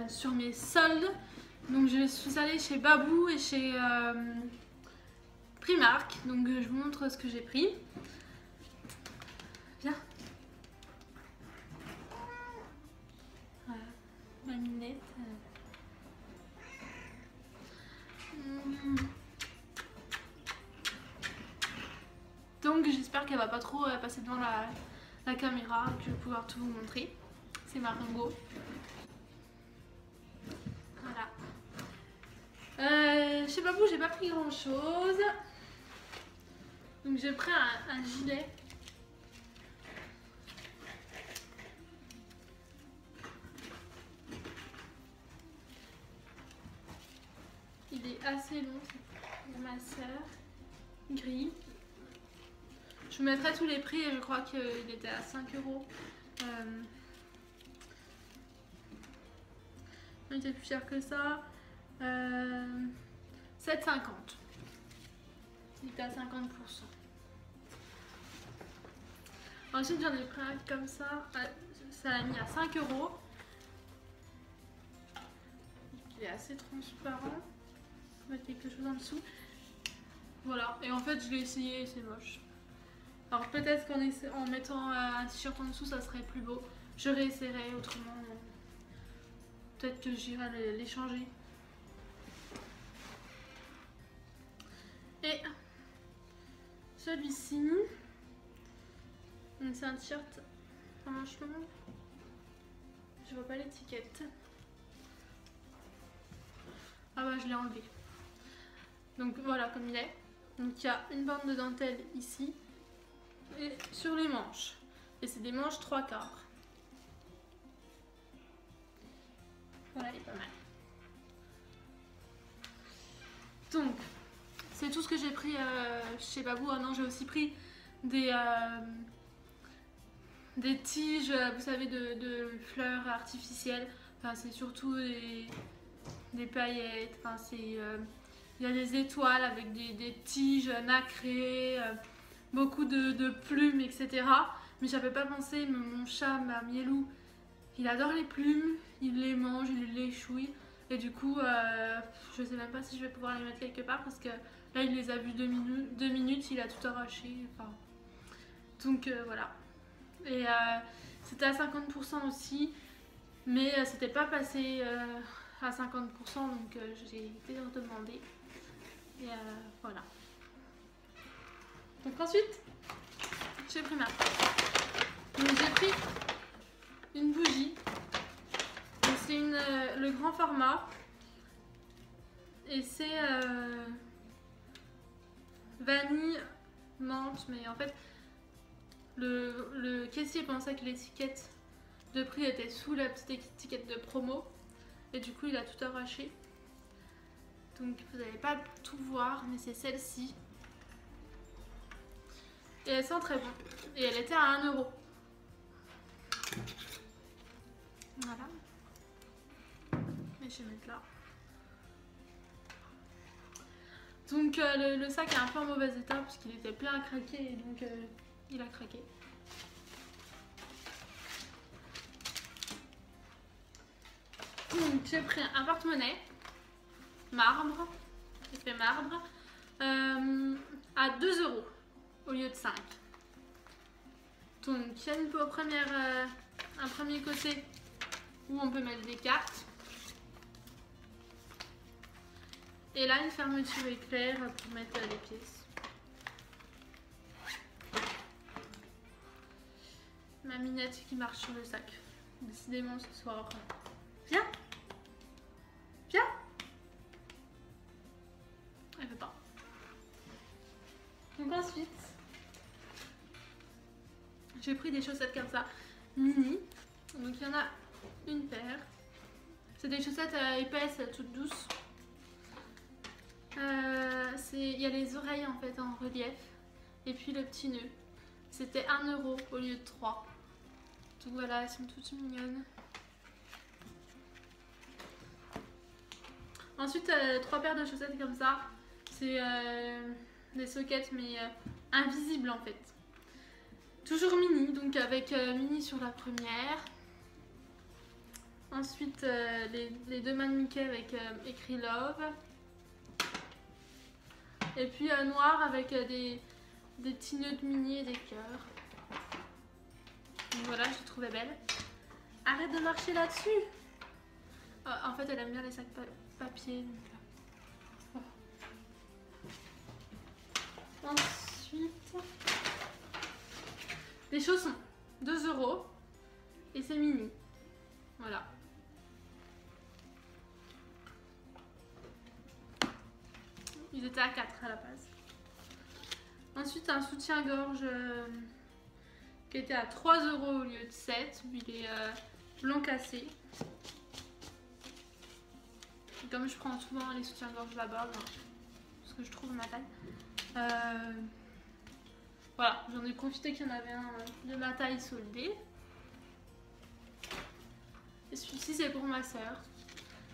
sur mes soldes. Donc je suis allée chez Babou et chez Primark. Donc je vous montre ce que j'ai pris. Viens. Voilà, ma minette. Donc j'espère qu'elle va pas trop passer devant la caméra, que je vais pouvoir tout vous montrer. C'est ma Ringo. Voilà. Chez Babou j'ai pas pris grand chose. Donc j'ai pris un gilet. Il est assez long, c'est pour ma soeur. Gris. Je vous mettrai tous les prix et je crois qu'il était à 5 €. Il était plus cher que ça. 7,50. Il était à 50%. Ensuite j'en ai pris un comme ça. Ça l'a mis à 5 €. Il est assez transparent. On va mettre quelque chose en dessous. Voilà. Et en fait je l'ai essayé, c'est moche. Alors peut-être qu'en mettant un t-shirt en dessous ça serait plus beau. Je réessayerai autrement. Peut-être que j'irai les changer. Et celui-ci, c'est un t-shirt en manches longues. Je vois pas l'étiquette. Ah bah je l'ai enlevé. Donc voilà comme il est. Donc il y a une bande de dentelle ici et sur les manches. Et c'est des manches 3/4. Voilà, il est pas mal. Donc, c'est tout ce que j'ai pris chez Babou. Ah non, j'ai aussi pris des tiges, vous savez, de fleurs artificielles. Enfin, c'est surtout des paillettes. Enfin, il y a des étoiles avec des tiges nacrées, beaucoup de plumes, etc. Mais j'avais pas pensé, mon chat, ma Mielou, il adore les plumes, il les mange, il les chouille. Et du coup, je sais même pas si je vais pouvoir les mettre quelque part parce que là, il les a vus 2 minutes, il a tout arraché. Enfin, donc voilà. Et c'était à 50% aussi, mais c'était pas passé à 50%, donc j'ai été redemander. Et voilà. Donc ensuite, j'ai pris donc j'ai pris une bougie. C'est le grand format et c'est vanille menthe, mais en fait le caissier pensait que l'étiquette de prix était sous la petite étiquette de promo et du coup il a tout arraché. Donc vous n'allez pas tout voir, mais c'est celle-ci. Et elle sent très bon. Et elle était à 1 €. Voilà. Et je vais mettre là. Donc le sac est un peu en mauvais état parce qu'il était plein à craquer et donc il a craqué. Donc j'ai pris un porte-monnaie marbre, effet marbre, à 2 € au lieu de 5. Donc il y a un premier côté où on peut mettre des cartes. Et là, une fermeture éclair pour mettre les pièces. Ma minette qui marche sur le sac. Décidément ce soir. Viens! Viens! Elle veut pas. Donc ensuite, j'ai pris des chaussettes comme ça, mini. Donc il y en a une paire. C'est des chaussettes épaisses, toutes douces. Il y a les oreilles en fait en relief et puis le petit nœud. C'était 1 € au lieu de 3. Donc voilà, elles sont toutes mignonnes. Ensuite, 3 paires de chaussettes comme ça. C'est des sockets mais invisibles en fait. Toujours mini, donc avec mini sur la première. Ensuite, les deux mains de Mickey avec écrit Love. Et puis noir avec des petits nœuds de mini et des cœurs. Donc voilà, je l'ai trouvée belle. Arrête de marcher là-dessus. En fait, elle aime bien les sacs papier. Donc... Ensuite, les chaussons, 2 € et c'est mini. Voilà. Ils étaient à 4 à la base. Ensuite, un soutien-gorge qui était à 3 € au lieu de 7. Il est blanc cassé. Et comme je prends souvent les soutiens-gorge là-bas, parce que je trouve ma taille. Voilà, j'en ai profité qu'il y en avait un de ma taille soldé. Et celui-ci c'est pour ma soeur.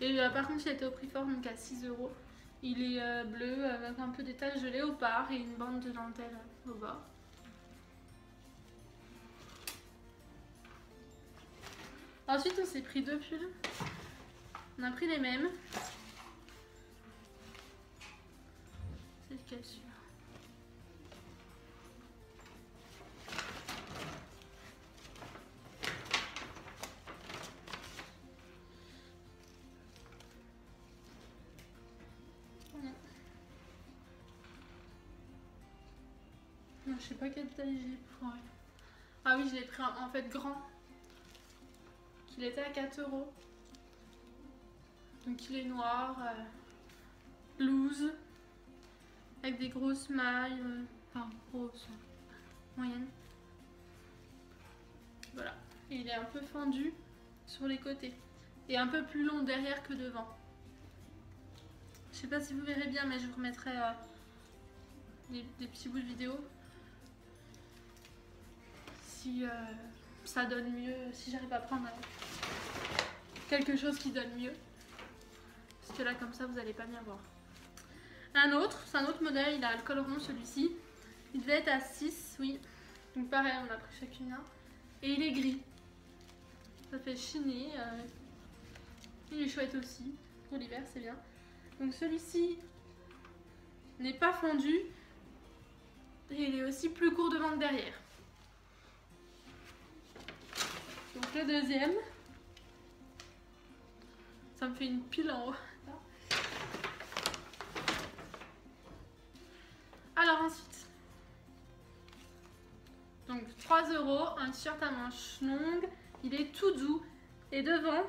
Et par contre il était au prix fort, donc à 6 €. Il est bleu avec un peu des taches de léopard et une bande de dentelle au bord. Ensuite on s'est pris 2 pulls. On a pris les mêmes. C'est lequel celui-là? Non, je sais pas quelle taille j'ai pris. Ah oui, je l'ai pris en fait grand. Il était à 4 €. Donc il est noir, loose, avec des grosses mailles, enfin grosses, moyennes. Voilà. Et il est un peu fendu sur les côtés. Et un peu plus long derrière que devant. Je sais pas si vous verrez bien, mais je vous remettrai des petits bouts de vidéo. Si ça donne mieux, si j'arrive à prendre quelque chose qui donne mieux. Parce que là, comme ça, vous n'allez pas bien voir. Un autre, c'est un autre modèle, il a le col rond celui-ci. Il devait être à 6, oui. Donc pareil, on a pris chacune un. Et il est gris. Ça fait chiner. Il est chouette aussi. Pour l'hiver, c'est bien. Donc celui-ci n'est pas fondu. Et il est aussi plus court devant que derrière. Donc le deuxième. Ça me fait une pile en haut. Alors ensuite, donc 3 €, un t-shirt à manches longues, il est tout doux et devant,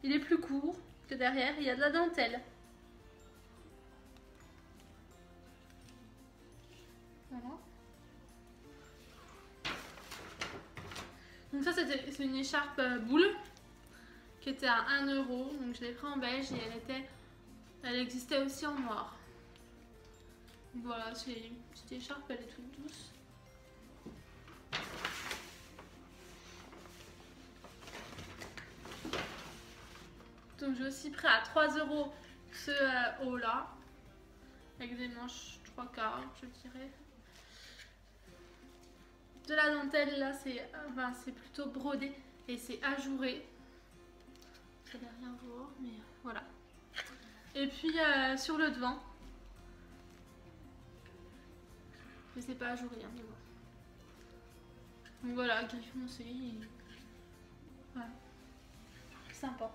il est plus court que derrière, il y a de la dentelle. Voilà. Donc ça c'est une écharpe boule qui était à 1 €, donc je l'ai pris en beige et elle existait aussi en noir. Voilà, c'est une petite écharpe, elle est toute douce. Donc j'ai aussi pris à 3 € ce haut là, avec des manches 3/4, je dirais. De la dentelle là, c'est plutôt brodé et c'est ajouré. Vous allez rien voir, mais voilà. Et puis sur le devant, mais c'est pas ajouré, hein, mais bon. Donc voilà, gris foncé. Et... voilà. Sympa.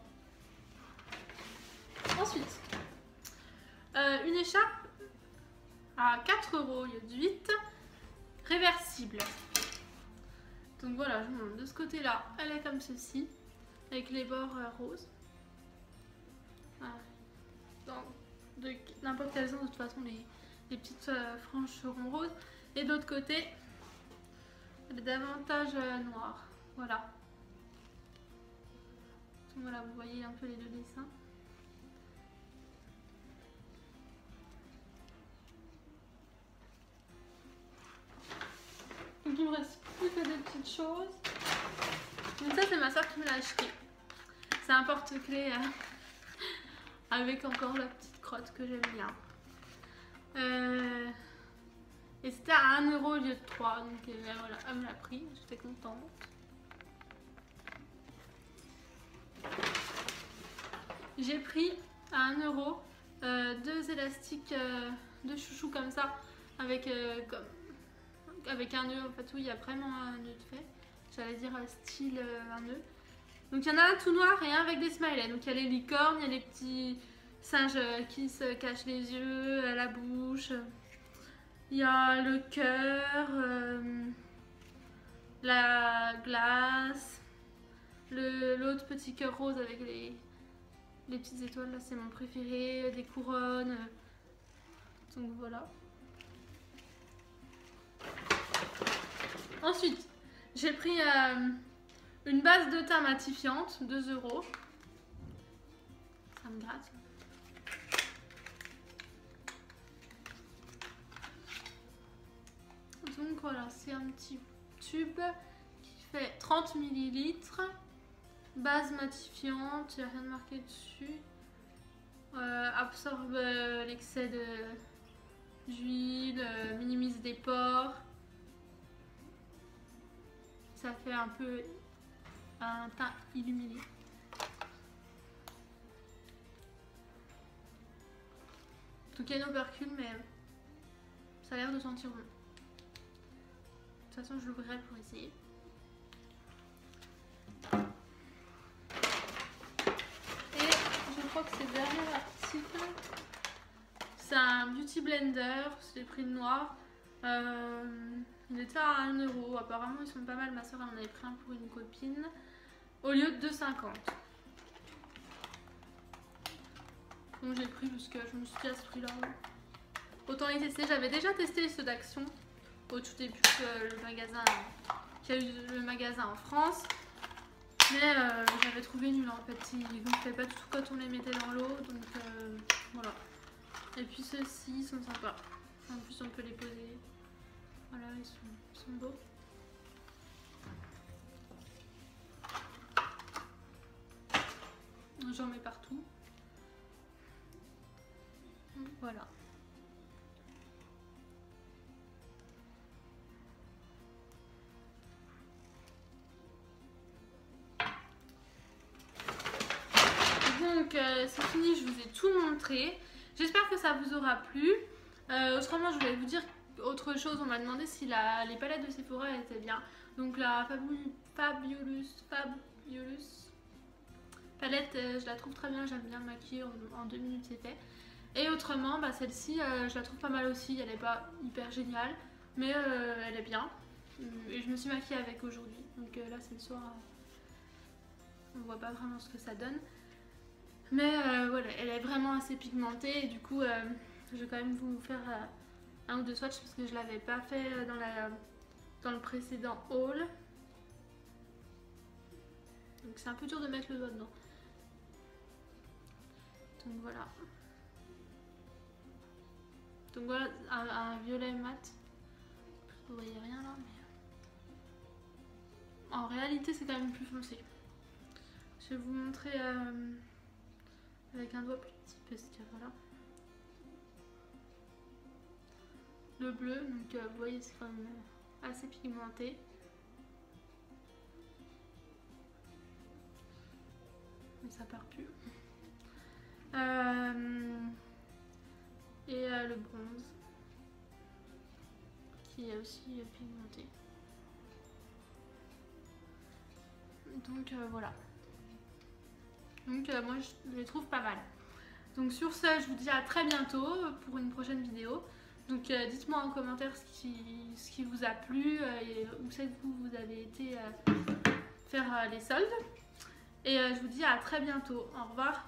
Ensuite, une écharpe à 4 € au lieu de 8, réversible. Donc voilà, je vous montre de ce côté-là, elle est comme ceci, avec les bords roses. Voilà. De n'importe quel sens, de toute façon, les petites franges seront roses. Et de l'autre côté, elle est davantage noire. Voilà. Donc voilà, vous voyez un peu les deux dessins. Donc il me reste plus que des petites choses. Donc ça c'est ma soeur qui me l'a acheté. C'est un porte-clés avec encore la petite crotte que j'aime bien. Et c'était à 1 € au lieu de 3. Donc voilà, elle me l'a pris, j'étais contente. J'ai pris à 1 € deux élastiques de chouchou comme ça, avec un nœud en fait, où il y a vraiment un nœud de fait. J'allais dire style un nœud. Donc il y en a un tout noir et un avec des smileys. Donc il y a les licornes, il y a les petits singes qui se cachent les yeux, la bouche. Il y a le cœur, la glace, l'autre petit cœur rose avec les petites étoiles, là c'est mon préféré, des couronnes. Donc voilà. Ensuite, j'ai pris une base de teint matifiante, 2 €. Ça me gratte. Donc voilà, c'est un petit tube qui fait 30 ml. Base matifiante, il n'y a rien de marqué dessus. Absorbe l'excès d'huile, minimise des pores. Ça fait un peu un teint illuminé. Donc il y a une opercule, mais ça a l'air de sentir bon. De toute façon, je l'ouvrirai pour essayer. Et je crois que c'est le dernier article. C'est un beauty blender, je l'ai pris le noir. Il était à 1 €. Apparemment, ils sont pas mal. Ma soeur en avait pris un pour une copine au lieu de 2,50 €. Donc j'ai pris parce que je me suis dit à ce prix-là, autant les tester. J'avais déjà testé ceux d'Action au tout début, le magasin qu'il y a eu le magasin en France. Mais j'avais trouvé nul en fait. Ils gonflaient pas du tout quand on les mettait dans l'eau. Donc voilà. Et puis ceux-ci sont sympas. En plus, on peut les poser. Voilà, ils sont beaux. J'en mets partout. Voilà. Donc c'est fini, je vous ai tout montré. J'espère que ça vous aura plu. Autrement, je voulais vous dire autre chose. On m'a demandé si les palettes de Sephora étaient bien. Donc la Fabulous palette, je la trouve très bien. J'aime bien maquiller en 2 minutes, c'est fait. Et autrement, bah, celle-ci, je la trouve pas mal aussi. Elle n'est pas hyper géniale, mais elle est bien. Et je me suis maquillée avec aujourd'hui. Donc là, c'est le soir. On voit pas vraiment ce que ça donne. Mais voilà, elle est vraiment assez pigmentée. Et du coup, je vais quand même vous faire un ou deux swatchs parce que je l'avais pas fait dans le précédent haul. Donc c'est un peu dur de mettre le doigt dedans. Donc voilà. Donc voilà, un violet mat. Vous voyez rien là, mais en réalité c'est quand même plus foncé. Je vais vous montrer avec un doigt plus petit parce que voilà. Le bleu, donc vous voyez c'est quand même assez pigmenté. Mais ça part plus. Et le bronze qui est aussi pigmenté. Donc voilà. Donc moi je les trouve pas mal. Donc sur ce, je vous dis à très bientôt pour une prochaine vidéo. Donc dites-moi en commentaire ce qui vous a plu et où c'est que vous avez été faire les soldes. Et je vous dis à très bientôt. Au revoir.